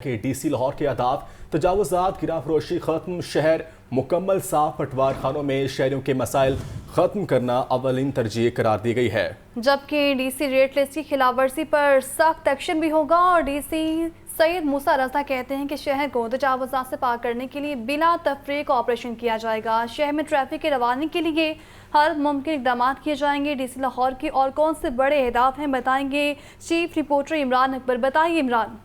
کہ D C Lahore کے اہداف تجاوزات گراں فروشی ختم، شہر مکمل صاف پٹوار خانوں میں شہریوں کے مسائل ختم کرنا اولین ترجیح قرار دی گئی ہے، جبکہ ڈی سی ریٹ لسٹ کی خلاف ورزی پر سخت ایکشن بھی ہوگا۔ اور ڈی سی سید موسیٰ رضا کہتے ہیں کہ شہر کو تجاوزات سے پاک کرنے کے لیے بلا تفریق آپریشن کیا جائے گا، شہر میں ٹریفک کے روانی کے لیے ہر ممکن اقدامات کیے جائیں گے۔ ڈی سی لاہور کے اور کون سے بڑے اہداف ہیں بتائیں گے چیف رپورٹر عمران اکبر۔ بتائیے عمران۔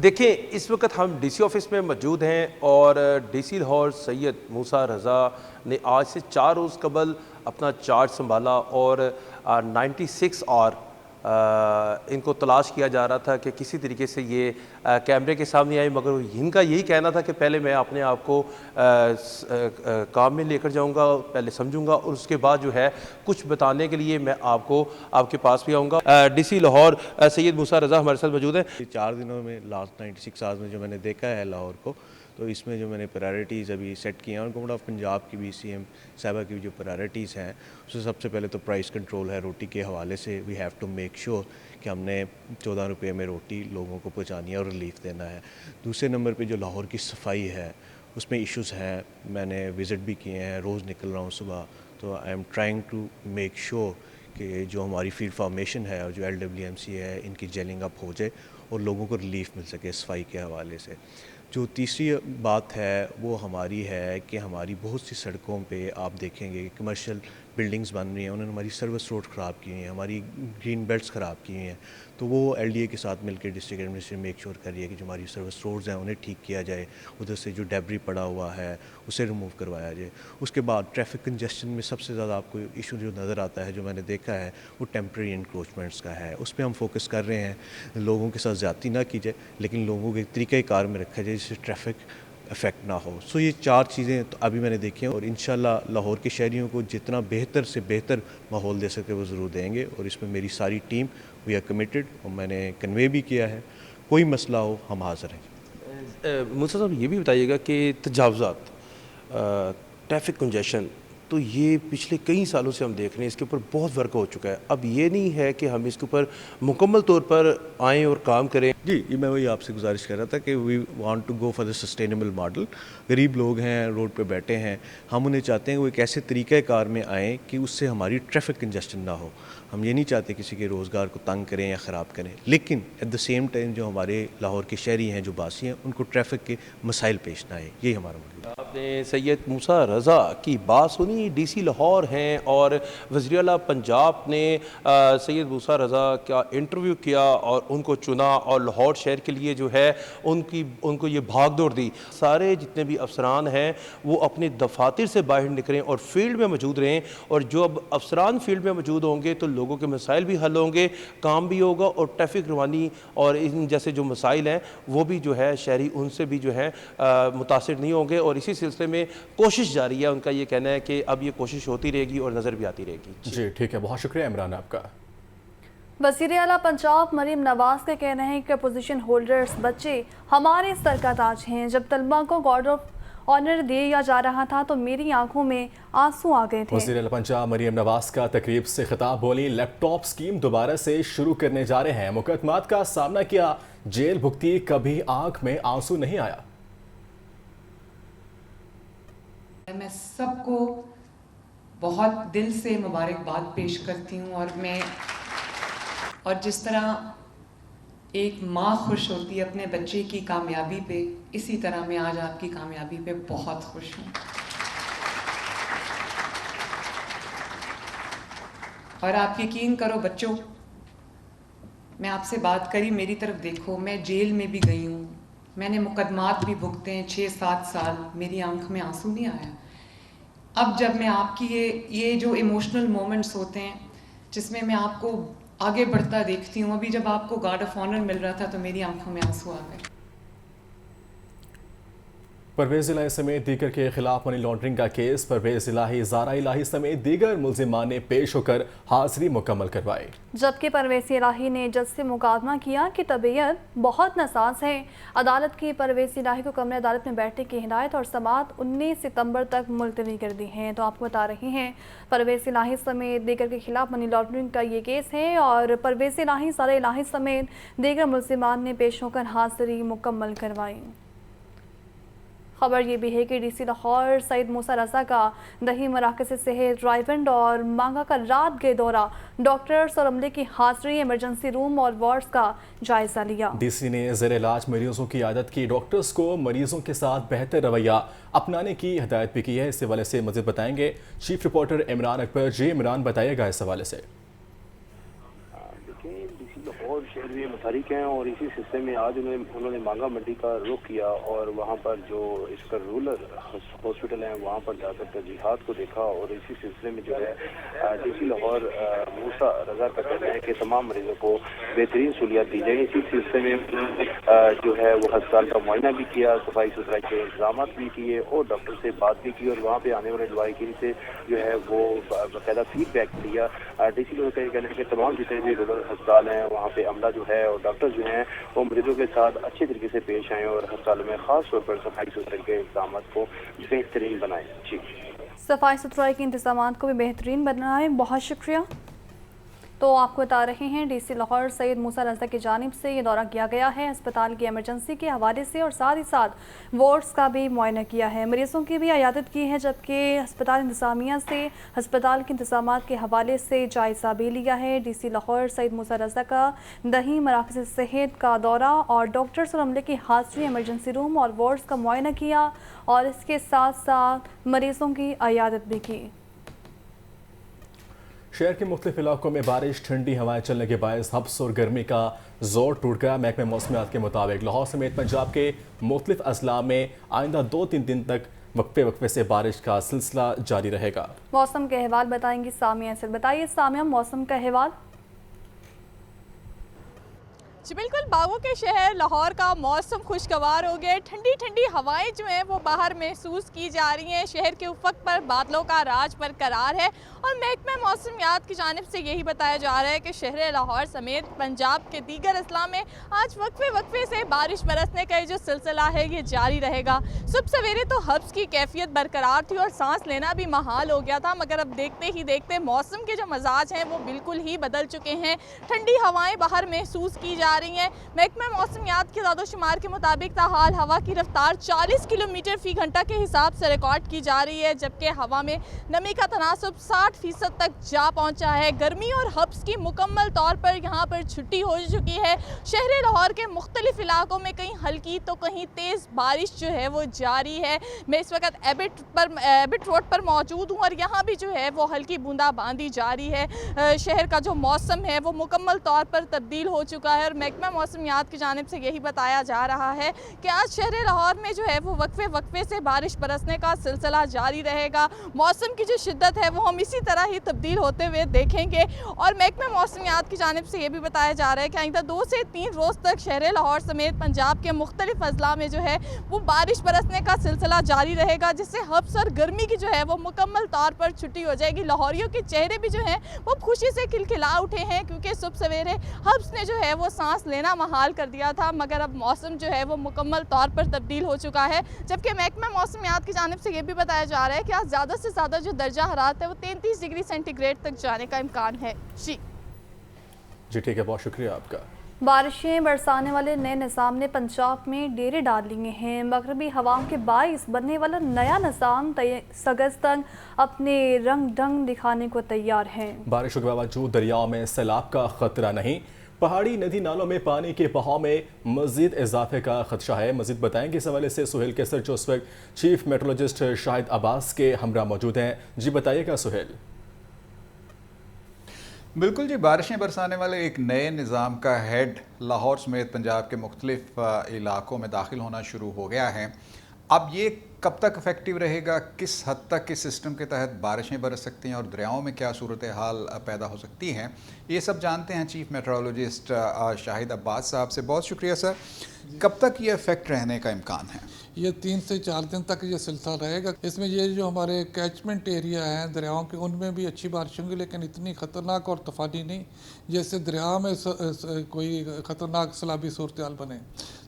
دیکھیں، اس وقت ہم ڈی سی آفس میں موجود ہیں اور ڈی سی لاہور سید موسیٰ رضا نے آج سے 4 روز قبل اپنا چارج سنبھالا اور 96 اور ان کو تلاش کیا جا رہا تھا کہ کسی طریقے سے یہ کیمرے کے سامنے آئے، مگر ان کا یہی کہنا تھا کہ پہلے میں اپنے آپ کو کام میں لے کر جاؤں گا، پہلے سمجھوں گا اور اس کے بعد جو ہے کچھ بتانے کے لیے میں آپ کے پاس بھی آؤں گا۔ ڈی سی لاہور سید موسیٰ رضا ہمارے ساتھ موجود ہیں۔ 4 دنوں میں لاسٹ 96 آورز میں جو میں نے دیکھا ہے لاہور کو، تو اس میں جو میں نے پرائرٹیز ابھی سیٹ کی ہیں اور گورنمنٹ آف پنجاب کی بھی سی ایم صاحبہ کی جو پرائرٹیز ہیں، اس سے سب سے پہلے تو پرائس کنٹرول ہے۔ روٹی کے حوالے سے we have to make sure کہ ہم نے 14 روپے میں روٹی لوگوں کو پہنچانی ہے اور ریلیف دینا ہے۔ دوسرے نمبر پہ جو لاہور کی صفائی ہے اس میں ایشوز ہیں، میں نے وزٹ بھی کیے ہیں، روز نکل رہا ہوں صبح، تو I'm trying to make sure کہ جو ہماری فیلڈ فارمیشن ہے اور جو LWMC ہے ان کی جیلنگ اپ ہو جائے اور لوگوں کو ریلیف مل سکے صفائی کے حوالے سے۔ جو تیسری بات ہے وہ ہماری ہے کہ ہماری بہت سی سڑکوں پہ آپ دیکھیں گے کہ کمرشل بلڈنگز بن رہی ہیں، انہوں نے ہماری سروس روڈ خراب کی ہیں، ہماری گرین بیلٹس خراب کی ہیں، تو وہ LDA کے ساتھ مل کے ڈسٹرکٹ ایڈمنسٹریشن میک شور کر رہی ہے کہ جو ہماری سروس روڈز ہیں انہیں ٹھیک کیا جائے، ادھر سے جو ڈیبری پڑا ہوا ہے اسے ریموو کروایا جائے۔ اس کے بعد ٹریفک کنجسشن میں سب سے زیادہ آپ کو ایشو جو نظر آتا ہے، جو میں نے دیکھا ہے، وہ ٹیمپرری انکروچمنٹس کا ہے۔ اس پہ ہم فوکس کر رہے ہیں، لوگوں کے ساتھ زیادتی نہ کی جائے لیکن لوگوں کے طریقۂ کار میں رکھا جائے جس سے ٹریفک افیکٹ نہ ہو۔ سو یہ 4 چیزیں تو ابھی میں نے دیکھی ہیں اور انشاءاللہ لاہور کے شہریوں کو جتنا بہتر سے بہتر ماحول دے سکے وہ ضرور دیں گے، اور اس میں میری ساری ٹیم وی آر کمیٹڈ، اور میں نے کنوے بھی کیا ہے، کوئی مسئلہ ہو ہم حاضر ہیں۔ موسیٰ صاحب یہ بھی بتائیے گا کہ تجاوزات، ٹریفک کنجیشن، تو یہ پچھلے کئی سالوں سے ہم دیکھ رہے ہیں، اس کے اوپر بہت ورک ہو چکا ہے، اب یہ نہیں ہے کہ ہم اس کے اوپر مکمل طور پر آئیں اور کام کریں۔ جی، میں وہی آپ سے گزارش کر رہا تھا کہ we want to go for the sustainable model. غریب لوگ ہیں، روڈ پہ بیٹھے ہیں، ہم انہیں چاہتے ہیں وہ ایک ایسے طریقۂ کار میں آئیں کہ اس سے ہماری ٹریفک کنجسشن نہ ہو۔ ہم یہ نہیں چاہتے کسی کے روزگار کو تنگ کریں یا خراب کریں، لیکن ایٹ دا سیم ٹائم جو ہمارے لاہور کے شہری ہیں، جو باسی ہیں، ان کو ٹریفک کے مسائل پیش نہ آئے، یہی ہمارا مطلب ہے۔ آپ نے سید موسیٰ رضا کی بات سنی، ڈی سی لاہور ہیں اور وزیر اعلیٰ پنجاب نے سید موسیٰ رضا کا انٹرویو کیا اور ان کو چنا اور لاہور شہر کے لیے جو ہے ان کو یہ بھاگ دوڑ دی۔ سارے جتنے بھی افسران ہیں وہ اپنے دفاتر سے باہر نکلیں اور فیلڈ میں موجود رہیں، اور جو اب افسران فیلڈ میں موجود ہوں گے تو لوگوں کے مسائل بھی حل ہوں گے، کام بھی ہوگا، اور ٹریفک روانی اور ان جیسے جو مسائل ہیں وہ بھی جو ہے شہری ان سے بھی جو ہے متاثر نہیں ہوں گے، اور اسی سلسلے میں کوشش جاری ہے۔ ان کا یہ کہنا ہے کہ اب یہ کوشش ہوتی رہے گی اور نظر بھی آتی رہے گی۔ جی ٹھیک ہے، بہت شکریہ عمران آپ کا۔ وزیر اعلیٰ پنجاب مریم نواز کا کہنا ہے کہ پوزیشن ہولڈرز بچے ہمارے سر کا تاج ہیں، جب طلبہ کو گارڈ آف آنر دیا جا رہا تھا تو میری آنکھوں میں آنسو آ گئے تھے۔ وزیر اعلیٰ پنجاب مریم نواز کا تقریب سے خطاب، بولی لیپ ٹاپ اسکیم دوبارہ سے شروع کرنے جا رہے ہیں، مقدمات کا سامنا کیا، جیل بھگتی، کبھی آنکھ میں آنسو نہیں آیا۔ میں سب کو بہت دل سے مبارکباد پیش کرتی ہوں، اور جس طرح ایک ماں خوش ہوتی ہے اپنے بچے کی کامیابی پہ، اسی طرح میں آج آپ کی کامیابی پہ بہت خوش ہوں۔ اور آپ یقین کرو بچوں، میں آپ سے بات کری، میری طرف دیکھو، میں جیل میں بھی گئی ہوں، میں نے مقدمات بھی بھگتے ہیں 6-7 سال، میری آنکھ میں آنسو نہیں آیا۔ اب جب میں آپ کی یہ جو ایموشنل مومنٹس ہوتے ہیں جس میں آپ کو آگے بڑھتا دیکھتی ہوں، ابھی جب آپ کو گارڈ آف آنر مل رہا تھا تو میری آنکھوں میں آنسو آ گئے۔ परवेज इलाही समेत दीगर के खिलाफ मनी लॉन्ड्रिंग का केस। परवेज इलाही, ज़ारा इलाही समेत दीगर मुल्जिमान ने पेश होकर हाजिरी मुकम्मल करवाई। जबकि परवेज इलाही ने जज से मुकादमा किया कि तबीयत बहुत नासाज है। अदालत की परवेज इलाही को कमरे अदालत में बैठने की हिदायत और समाअत 19 सितंबर तक मुलतवी कर दी है। तो आपको बता रहे हैं परवेज इलाही समेत दीगर के खिलाफ मनी लॉन्ड्रिंग का ये केस है और परवेज इलाही, ज़ारा इलाही समेत दीगर मुल्जिमान ने पेश होकर हाजिरी मुकम्मल करवाई। खबर ये भी है कि डीसी लाहौर सईद मूसा रज़ा का दही मराकज़ सेहत, रायवंड और मांगा का रात के दौरा, डॉक्टर्स और अमले की हाजिरी, इमरजेंसी रूम और वार्ड्स का जायजा लिया। डीसी ने ज़ेर इलाज मरीजों की आदत की, डॉक्टर्स को मरीजों के साथ बेहतर रवैया अपनाने की हिदायत भी की है। इस हवाले से मज़ीद बताएंगे चीफ रिपोर्टर इमरान अकबर। जी इमरान, बताइएगा इस हवाले से। और शहर में मुतहरिक हैं और इसी सिलसिले में आज उन्होंने मांगा मंडी का रुख किया और वहाँ पर जो इसका रूरल हॉस्पिटल है वहाँ पर जाकर तरजीहात को देखा और इसी सिलसिले में जो है डीसी लाहौर मूसा रज़ा का कहना है कि तमाम मरीजों को बेहतरीन सहूलियात दी जाए। इसी सिलसिले में जो है वो अस्पताल का मुआयना भी किया, सफाई सुथराई के इंतजाम भी किए और डॉक्टर से बात भी की और वहाँ पर आने वाले लवाहिकीन से जो है वो बाकायदा फीडबैक लिया। डीसी लाहौर का कहना है कि तमाम जितने भी रूरल अस्पताल हैं वहाँ पे अमला जो है और डॉक्टर जो हैं वो मरीजों के साथ अच्छे तरीके से पेश आएँ और अस्पताल में खास तौर पर सफाई सुथराई के इंतजाम को बेहतरीन बनाएं। जी, सफाई सुथराई के इंतजाम को भी बेहतरीन बनाएं। बहुत शुक्रिया। तो आपको बता रहे हैं डीसी लाहौर सईद मूसा रज़ा की जानिब से ये दौरा किया गया है अस्पताल की इमरजेंसी के हवाले से और साथ ही साथ वार्ड्स का भी मुआयना किया है, मरीजों की भी इयादत की है, जबकि अस्पताल इंतज़ामिया से अस्पताल के इंतजामात के हवाले से जायज़ा भी लिया है। डीसी लाहौर सईद मूसा रज़ा का दही मराकज़ सेहत का दौरा और डॉक्टर्स और अमले की हाजिरी, इमरजेंसी रूम और वार्ड्स का मुआयना किया और इसके साथ साथ मरीजों की इयादत भी की। शहर के मुख्तलिफ इलाकों में बारिश, ठंडी हवाएं चलने के बायस हब्स और गर्मी का जोर टूट गया। महकमे मौसमियात के मुताबिक लाहौर समेत पंजाब के मुख्तलिफ अजला में आइंदा 2-3 दिन तक वक्फे से बारिश का सिलसिला जारी रहेगा। मौसम के अहवाल बताएंगी सामिया से। बताइए सामिया, मौसम का अहवाल। जी बिल्कुल, बागों के शहर लाहौर का मौसम खुशगवार हो गया। ठंडी ठंडी हवाएं जो हैं वो बाहर महसूस की जा रही हैं। शहर के उफ़क़ पर बादलों का राज बरकरार है और महकमा मौसमियात की जानिब से यही बताया जा रहा है कि शहर लाहौर समेत पंजाब के दीगर अजला में आज वक्फे से बारिश बरसने का जो सिलसिला है ये जारी रहेगा। सुबह सवेरे तो हब्स की कैफियत बरकरार थी और सांस लेना भी महाल हो गया था, मगर अब देखते ही देखते मौसम के जो मजाज हैं वो बिल्कुल ही बदल चुके हैं। ठंडी हवाएँ बाहर महसूस की जा रही हैं। महकमा मौसमियात के दादोशुमार के मुताबिक ताहाल हवा की रफ्तार 40 किलोमीटर फी घंटा के हिसाब से रिकॉर्ड की जा रही है, जबकि हवा में नमी का तनासुब 60% तक जा पहुंचा है। गर्मी और हब्स की मुकम्मल तौर पर यहाँ पर छुट्टी हो चुकी है। शहर लाहौर के मुख्तलिफ इलाकों में कहीं हल्की तो कहीं तेज़ बारिश जो है वो जारी है। मैं इस वक्त एबिट रोड पर मौजूद हूँ और यहाँ भी जो है वो हल्की बूंदाबांदी जारी है। शहर का जो मौसम है वो मुकम्मल तौर पर तब्दील हो चुका है और महकमा मौसमियात की जानिब से यही बताया जा रहा है कि आज शहर लाहौर में जो है वो वक्फे से बारिश बरसने का सिलसिला जारी रहेगा। मौसम की जो शिद्दत है वो हम इसी तरह ही तब्दील होते हुए देखेंगे और महकमा मौसमियात की जानिब से ये भी बताया जा रहा है कि आइंदा 2 से 3 रोज़ तक शहर लाहौर समेत पंजाब के मुख्तलिफ अजला में जो है वो बारिश बरसने का सिलसिला जारी रहेगा, जिससे हब्स और गर्मी की जो है वो मुकम्मल तौर पर छुट्टी हो जाएगी। लाहौरियों के चेहरे भी जो हैं वो खुशी से खिलखिला उठे हैं, क्योंकि सुबह सवेरे हब्स ने जो है वो सांस लेना महाल कर दिया था, मगर अब मौसम जो है वो मुकम्मल तौर पर तब्दील हो चुका है। जबकि महकमा मौसमियात की जानिब से ये भी बताया जा रहा है कि आज ज़्यादा से ज़्यादा जो दर्जा हरारत है वो 33 डिग्री सेंटीग्रेड तक जाने का इम्कान है। जी ठीक है, बहुत शुक्रिया आपका। बारिशें बरसाने वाले नए निज़ाम ने पंजाब में डेरे डाल लिए हैं। मगरबी हवाओं के बाइस बनने वाला नया निज़ाम 23 अगस्त तक अपने रंग ढंग दिखाने को तैयार है। बारिशों के बावजूद दरियाओं में सैलाब का खतरा नहीं, पहाड़ी नदी नालों में पानी के बहाव में मजीद इजाफे का खदशा है। मजीद बताएंगे इस हवाले से सुहेल केसर, जो उस वक्त चीफ मेट्रोलॉजिस्ट शाहिद अब्बास के हमरा मौजूद हैं। जी बताइएगा सुहेल। बिल्कुल जी, बारिशें बरसाने वाले एक नए निज़ाम का हेड लाहौर समेत पंजाब के मुख्तलिफ इलाकों में दाखिल होना शुरू हो गया है। अब ये कब तक इफेक्टिव रहेगा, किस हद तक इस सिस्टम के तहत बारिशें बरस सकती हैं और दरियाओं में क्या सूरत हाल पैदा हो सकती हैं, ये सब जानते हैं चीफ मेट्रोलॉजिस्ट शाहिद अब्बास साहब से। बहुत शुक्रिया सर। कब तक ये इफेक्ट रहने का इम्कान है? ये 3 से 4 दिन तक ये सिलसिला रहेगा। इसमें ये जो हमारे कैचमेंट एरिया हैं दरियाओं के, उनमें भी अच्छी बारिश होंगी, लेकिन इतनी ख़तरनाक और तूफ़ानी नहीं जैसे दरिया में कोई ख़तरनाक सैलाबी सूरत हाल बने।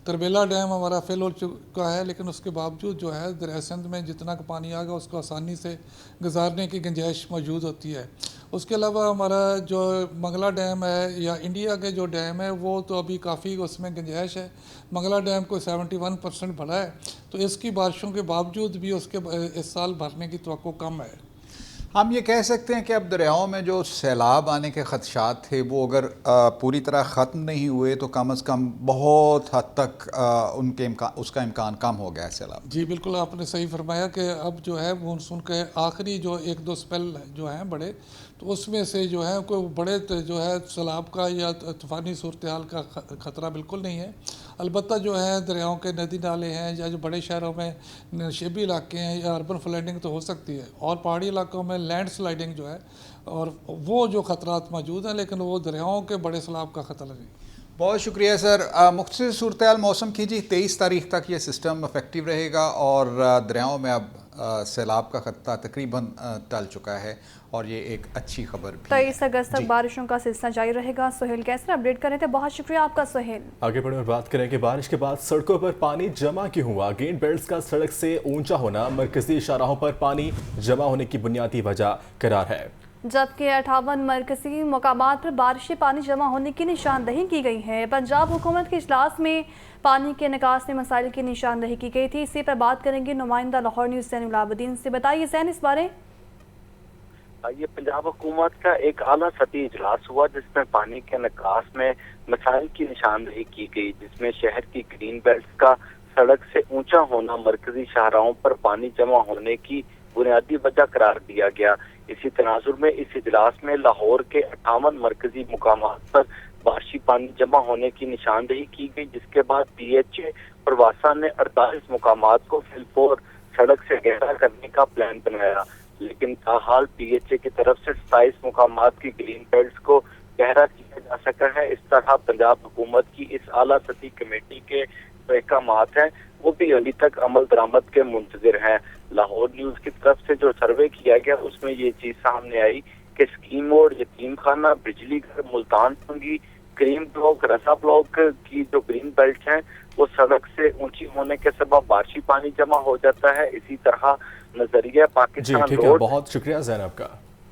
तरबेला डैम हमारा फेल हो चुका है, लेकिन उसके बावजूद जो है दरिया सिंध में जितना का पानी आएगा उसको आसानी से गुजारने की गुंजाइश मौजूद होती है। उसके अलावा हमारा जो मंगला डैम है या इंडिया के जो डैम है वो तो अभी काफ़ी उसमें गुंजाइश है। मंगला डैम को 71% भरा है, तो इसकी बारिशों के बावजूद भी उसके इस साल भरने की तवक्को कम है। हम ये कह सकते हैं कि अब दरियाओं में जो सैलाब आने के खदशात थे वो अगर पूरी तरह ख़त्म नहीं हुए तो कम अज़ कम बहुत हद तक उसका इम्कान कम हो गया है सैलाब। जी बिल्कुल, आपने सही फरमाया कि अब जो है मानसून के आखिरी जो 1-2 स्पेल जो हैं बड़े, तो उसमें से जो है कोई बड़े जो है सैलाब का या तूफ़ानी सूरत हाल का ख़तरा बिल्कुल नहीं है। अलबत्ता जो है दरियाओं के नदी नाले हैं या जो बड़े शहरों में नशेबी इलाके हैं या अर्बन फ्लडिंग तो हो सकती है, और पहाड़ी इलाकों में लैंड स्लाइडिंग जो है और वो जो ख़तरात मौजूद हैं, लेकिन वो दरियाओं के बड़े सैलाब का ख़तरा नहीं। बहुत शुक्रिया सर। मुख्तसर सूरत हाल मौसम की जी, 23 तारीख तक ये सिस्टम इफेक्टिव रहेगा और दरियाओं में अब सैलाब का खतरा तकरीबन टल चुका है और ये एक अच्छी खबर भी 23 अगस्त तक बारिशों का सिलसिला जारी रहेगा। सोहेल कैसर अपडेट कर रहे थे, बहुत शुक्रिया आपका सोहेल। आगे बढ़े और बात करें कि बारिश के बाद सड़कों पर पानी जमा क्यों हुआ। ग्रीन बेल्ट का सड़क से ऊंचा होना मरकजी शाहराहों पर पानी जमा होने की बुनियादी वजह करार है, जबकि 58 मरकजी मकामात पर बारिशी पानी जमा होने की निशानदही की गई है। पंजाब हुकूमत के इजलास में पानी के निकास में मसाइल की निशानदही की गई थी। इसी पर बात करेंगे नुमाइंदा लाहौर न्यूज़ ज़ैन उलाबुद्दीन से। बताइए ज़ैन इस बारे। ये पंजाब हुकूमत का एक आला सतही इजलास हुआ जिसमें पानी के निकास में मसाइल की निशानदही की गई, जिसमें शहर की ग्रीन बेल्ट का सड़क से ऊंचा होना मरकजी शाहराहों पर पानी जमा होने की बुनियादी वजह करार दिया गया। इसी तनाजुर में इस इजलास में लाहौर के 58 मरकजी मुकामात पर बारिशी पानी जमा होने की निशानदही की गई, जिसके बाद PHA और वासा ने 48 मुकामात को फिलफोर सड़क से गहरा करने का प्लान बनाया, लेकिन ताहाल PHA की तरफ से 27 मुकामात की ग्रीन बेल्ट को गहरा किया जा सका है। इस तरह पंजाब हुकूमत की इस आला सतही कमेटी के अहकामात हैं वो भी अभी तक अमल दरामद के मुंतज़िर हैं। लाहौर न्यूज़ की तरफ से जो सर्वे किया गया उसमें ये चीज़ सामने आई कि स्कीम मोड़, यतीम खाना, बिजली घर, मुल्तान टंगी, क्रीम ब्लॉक, रसा ब्लॉक की जो ग्रीन बेल्ट हैं वो सड़क से ऊंची होने के सबब बारिशी पानी जमा हो जाता है। इसी तरह नजरिया पाकिस्तान रोड। बहुत शुक्रिया ज़ैनब का।